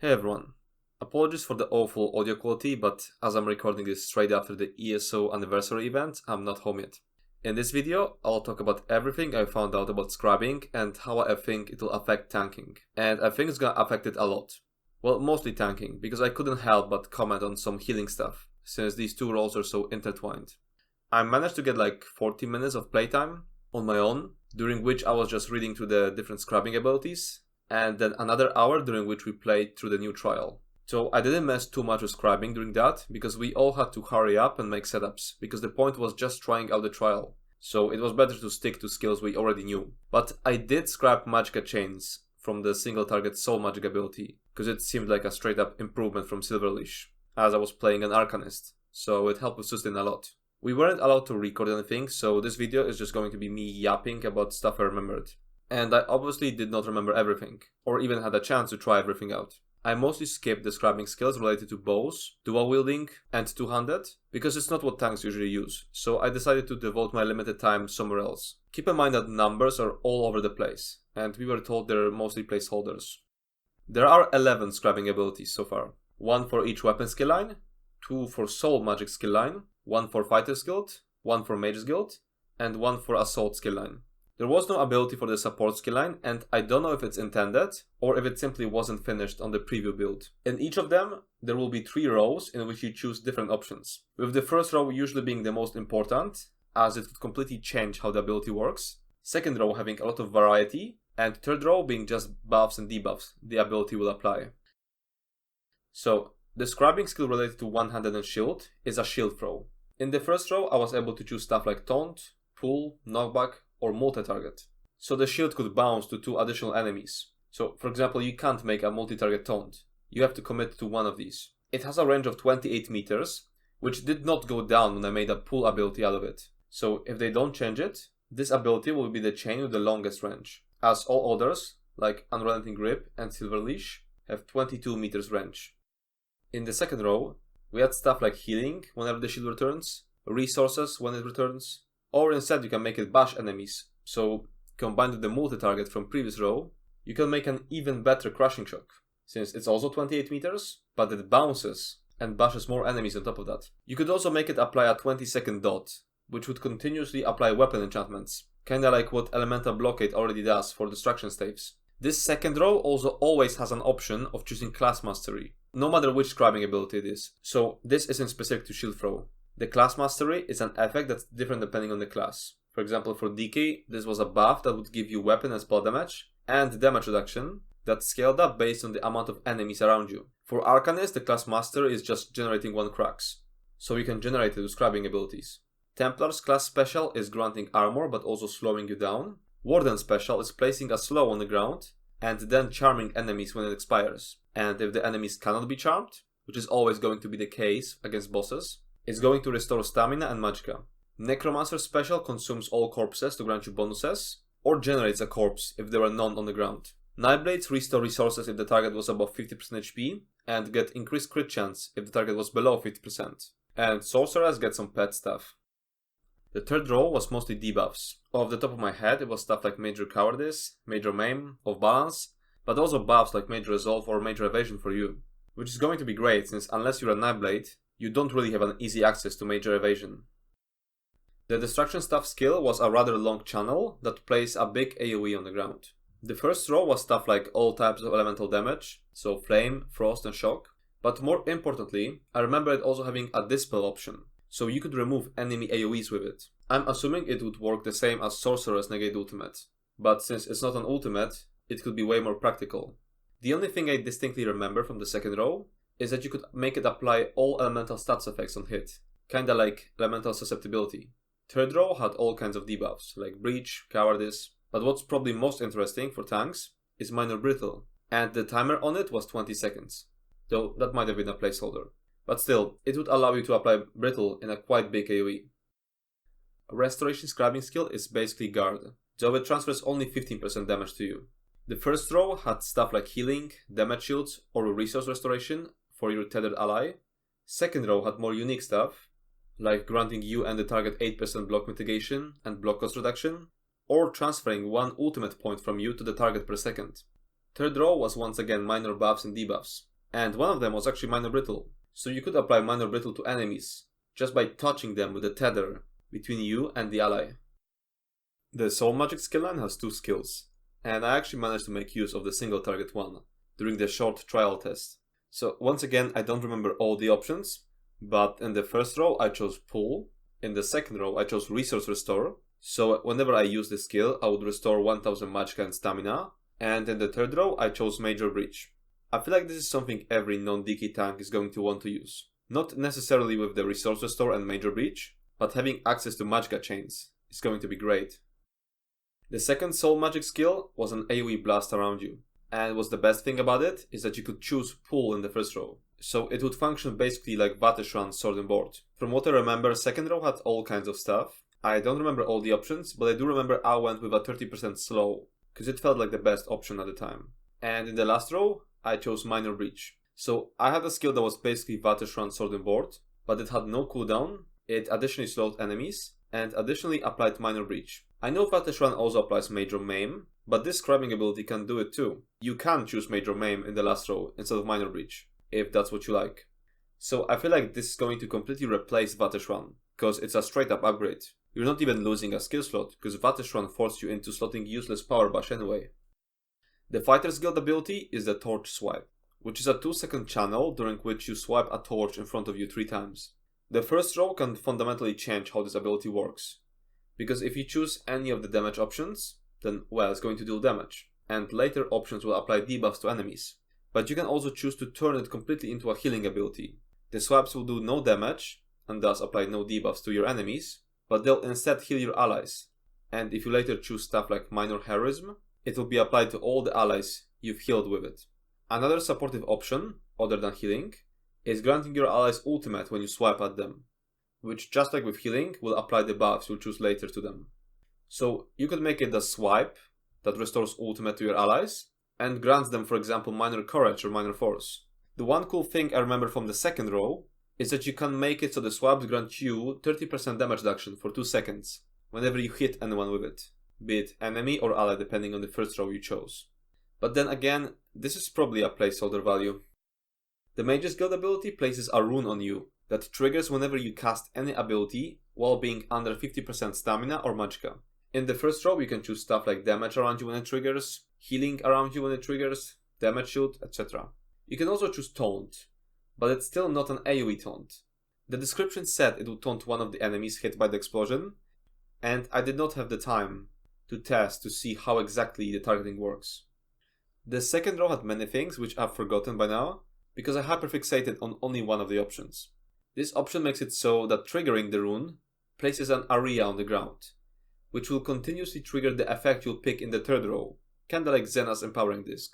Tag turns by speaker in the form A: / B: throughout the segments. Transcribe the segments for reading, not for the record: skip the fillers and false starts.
A: Hey everyone, apologies for the awful audio quality, but as I'm recording this straight after the ESO Anniversary event, I'm not home yet. In this video, I'll talk about everything I found out about scribing and how I think it will affect tanking. And I think it's gonna affect it a lot. Well, mostly tanking, because I couldn't help but comment on some healing stuff, since these two roles are so intertwined. I managed to get like 40 minutes of playtime on my own, during which I was just reading through the different scribing abilities, and then another hour during which we played through the new trial. So I didn't mess too much with scribing during that, because we all had to hurry up and make setups, because the point was just trying out the trial. So it was better to stick to skills we already knew. But I did scrap Magicka Chains from the single target soul magic ability, because it seemed like a straight up improvement from Silverleash, as I was playing an Arcanist, so it helped with sustain a lot. We weren't allowed to record anything, so this video is just going to be me yapping about stuff I remembered. And I obviously did not remember everything, or even had a chance to try everything out. I mostly skipped the scribing skills related to bows, dual wielding, and two-handed, because it's not what tanks usually use, so I decided to devote my limited time somewhere else. Keep in mind that numbers are all over the place, and we were told they're mostly placeholders. There are 11 scribing abilities so far. 1 for each weapon skill line, 2 for soul magic skill line, 1 for fighter's guild, 1 for mage's guild, and 1 for assault skill line. There was no ability for the support skill line, and I don't know if it's intended or if it simply wasn't finished on the preview build. In each of them, there will be 3 rows in which you choose different options, with the first row usually being the most important, as it could completely change how the ability works, second row having a lot of variety, and third row being just buffs and debuffs the ability will apply. So, the scribing skill related to one-handed and shield is a shield throw. In the first row, I was able to choose stuff like taunt, pull, knockback, or multi-target. So the shield could bounce to 2 additional enemies. So for example, you can't make a multi-target taunt. You have to commit to one of these. It has a range of 28 meters, which did not go down when I made a pull ability out of it. So if they don't change it, this ability will be the chain with the longest range, as all others, like Unrelenting Grip and Silverleash, have 22 meters range. In the second row, we had stuff like healing whenever the shield returns, resources when it returns, or instead you can make it bash enemies, so combined with the multi-target from previous row, you can make an even better crushing shock, since it's also 28 meters, but it bounces and bashes more enemies on top of that. You could also make it apply a 20-second dot, which would continuously apply weapon enchantments, kinda like what Elemental Blockade already does for distraction staves. This second row also always has an option of choosing class mastery, no matter which scribing ability it is, so this isn't specific to shield throw. The class mastery is an effect that's different depending on the class. For example, for DK, this was a buff that would give you weapon and spell damage, and damage reduction that scaled up based on the amount of enemies around you. For Arcanist, the class mastery is just generating 1 cracks, so you can generate it with scribing abilities. Templar's class special is granting armor but also slowing you down. Warden's special is placing a slow on the ground, and then charming enemies when it expires. And if the enemies cannot be charmed, which is always going to be the case against bosses, it's going to restore stamina and magicka. Necromancer's special consumes all corpses to grant you bonuses, or generates a corpse if there are none on the ground. Nightblades restore resources if the target was above 50% HP, and get increased crit chance if the target was below 50%. And Sorceress gets some pet stuff. The third row was mostly debuffs. Off the top of my head, it was stuff like Major Cowardice, Major Maim, Off Balance, but also buffs like Major Resolve or Major Evasion for you, which is going to be great since unless you're a Nightblade, you don't really have an easy access to Major Evasion. The Destruction Staff skill was a rather long channel that plays a big AoE on the ground. The first row was stuff like all types of elemental damage, so Flame, Frost and Shock, but more importantly, I remember it also having a Dispel option, so you could remove enemy AoEs with it. I'm assuming it would work the same as Sorcerer's Negate Ultimate, but since it's not an ultimate, it could be way more practical. The only thing I distinctly remember from the second row is that you could make it apply all elemental stats effects on hit, kinda like elemental susceptibility. Third row had all kinds of debuffs, like Breach, Cowardice, but what's probably most interesting for tanks is Minor Brittle, and the timer on it was 20 seconds, though that might have been a placeholder. But still, it would allow you to apply Brittle in a quite big AoE. Restoration scribing skill is basically guard, though it transfers only 15% damage to you. The first row had stuff like healing, damage shields, or resource restoration for your tethered ally. Second row had more unique stuff, like granting you and the target 8% block mitigation and block cost reduction, or transferring 1 ultimate point from you to the target per second. Third row was once again minor buffs and debuffs, and one of them was actually Minor Brittle. So you could apply Minor Brittle to enemies just by touching them with a tether between you and the ally. The Soul Magic skill line has 2 skills, and I actually managed to make use of the single target one during the short trial test. So once again, I don't remember all the options, but in the first row I chose Pull, in the second row I chose Resource Restore, so whenever I use the skill I would restore 1000 magicka and stamina, and in the third row I chose Major Breach. I feel like this is something every non-DK tank is going to want to use. Not necessarily with the Resource Restore and Major Breach, but having access to magicka chains is going to be great. The second Soul Magic skill was an AoE blast around you, and what's the best thing about it is that you could choose Pull in the first row, so it would function basically like Vateshran's Sword and Board. From what I remember, second row had all kinds of stuff. I don't remember all the options, but I do remember I went with a 30% slow, because it felt like the best option at the time. And in the last row, I chose Minor Breach. So I had a skill that was basically Vateshran's Sword and Board, but it had no cooldown, it additionally slowed enemies, and additionally applied Minor Breach. I know Vateshran also applies Major Maim, but this Scribing ability can do it too. You can choose Major Maim in the last row instead of Minor Breach, if that's what you like. So I feel like this is going to completely replace Vateshran, because it's a straight up upgrade. You're not even losing a skill slot, because Vateshran forced you into slotting useless Power Bash anyway. The Fighter's Guild ability is the Torch Swipe, which is a 2-second channel during which you swipe a torch in front of you 3 times. The first row can fundamentally change how this ability works, because if you choose any of the damage options, then well, it's going to deal damage, and later options will apply debuffs to enemies. But you can also choose to turn it completely into a healing ability. The swipes will do no damage, and thus apply no debuffs to your enemies, but they'll instead heal your allies. And if you later choose stuff like Minor Heroism, it will be applied to all the allies you've healed with it. Another supportive option, other than healing, is granting your allies ultimate when you swipe at them, which just like with healing, will apply the buffs you'll choose later to them. So you could make it a swipe that restores ultimate to your allies, and grants them for example Minor Courage or Minor Force. The one cool thing I remember from the second row is that you can make it so the swipes grant you 30% damage reduction for 2 seconds, whenever you hit anyone with it, be it enemy or ally depending on the first row you chose. But then again, this is probably a placeholder value. The Mage's Guild ability places a rune on you that triggers whenever you cast any ability while being under 50% stamina or magicka. In the first row you can choose stuff like damage around you when it triggers, healing around you when it triggers, damage shield, etc. You can also choose taunt, but it's still not an AoE taunt. The description said it would taunt one of the enemies hit by the explosion, and I did not have the time to test to see how exactly the targeting works. The second row had many things which I've forgotten by now, because I hyperfixated on only one of the options. This option makes it so that triggering the rune places an area on the ground, which will continuously trigger the effect you'll pick in the third row, kinda like Zena's Empowering Disc.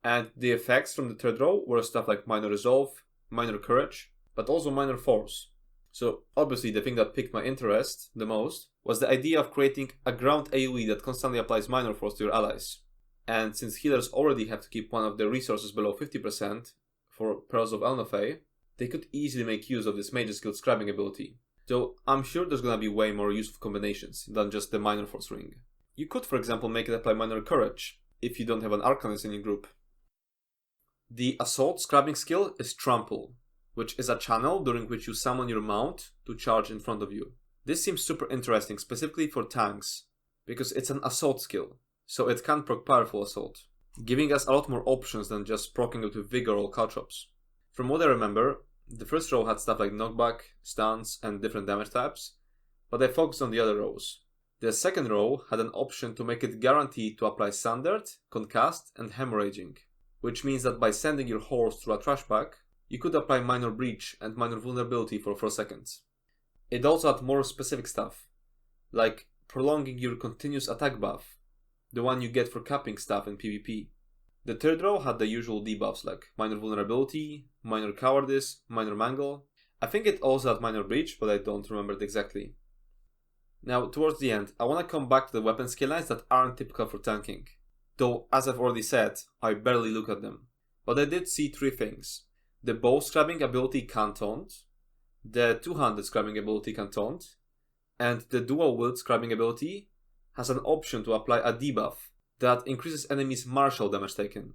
A: And the effects from the third row were stuff like Minor Resolve, Minor Courage, but also Minor Force. So obviously the thing that piqued my interest the most was the idea of creating a ground AoE that constantly applies Minor Force to your allies. And since healers already have to keep one of their resources below 50% for Pearls of Elnathay, they could easily make use of this Mage's Guild Scribing ability. Though I'm sure there's gonna be way more useful combinations than just the Minor Force ring. You could for example make it apply Minor Courage, if you don't have an Arcanist in your group. The Assault Scribing skill is Trample, which is a channel during which you summon your mount to charge in front of you. This seems super interesting specifically for tanks, because it's an assault skill, so it can proc Powerful Assault, giving us a lot more options than just proccing it with Vigor or Caltrops. From what I remember, the first row had stuff like knockback, stuns, and different damage types, but I focused on the other rows. The second row had an option to make it guaranteed to apply Sundered, Concussed, and Hemorrhaging, which means that by sending your horse through a trash bag, you could apply Minor Breach and Minor Vulnerability for 4 seconds. It also had more specific stuff, like prolonging your continuous attack buff, the one you get for capping stuff in PvP. The third row had the usual debuffs like Minor Vulnerability, Minor Cowardice, Minor Mangle. I think it also had Minor Breach, but I don't remember it exactly. Now, towards the end, I want to come back to the weapon skill lines that aren't typical for tanking. Though, as I've already said, I barely look at them. But I did see 3 things. The Bow Scribing ability can taunt, the Two-Handed Scribing ability can taunt, and the Dual Wield Scribing ability has an option to apply a debuff that increases enemies' martial damage taken,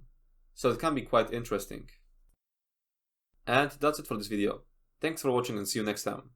A: so it can be quite interesting. And that's it for this video. Thanks for watching and see you next time.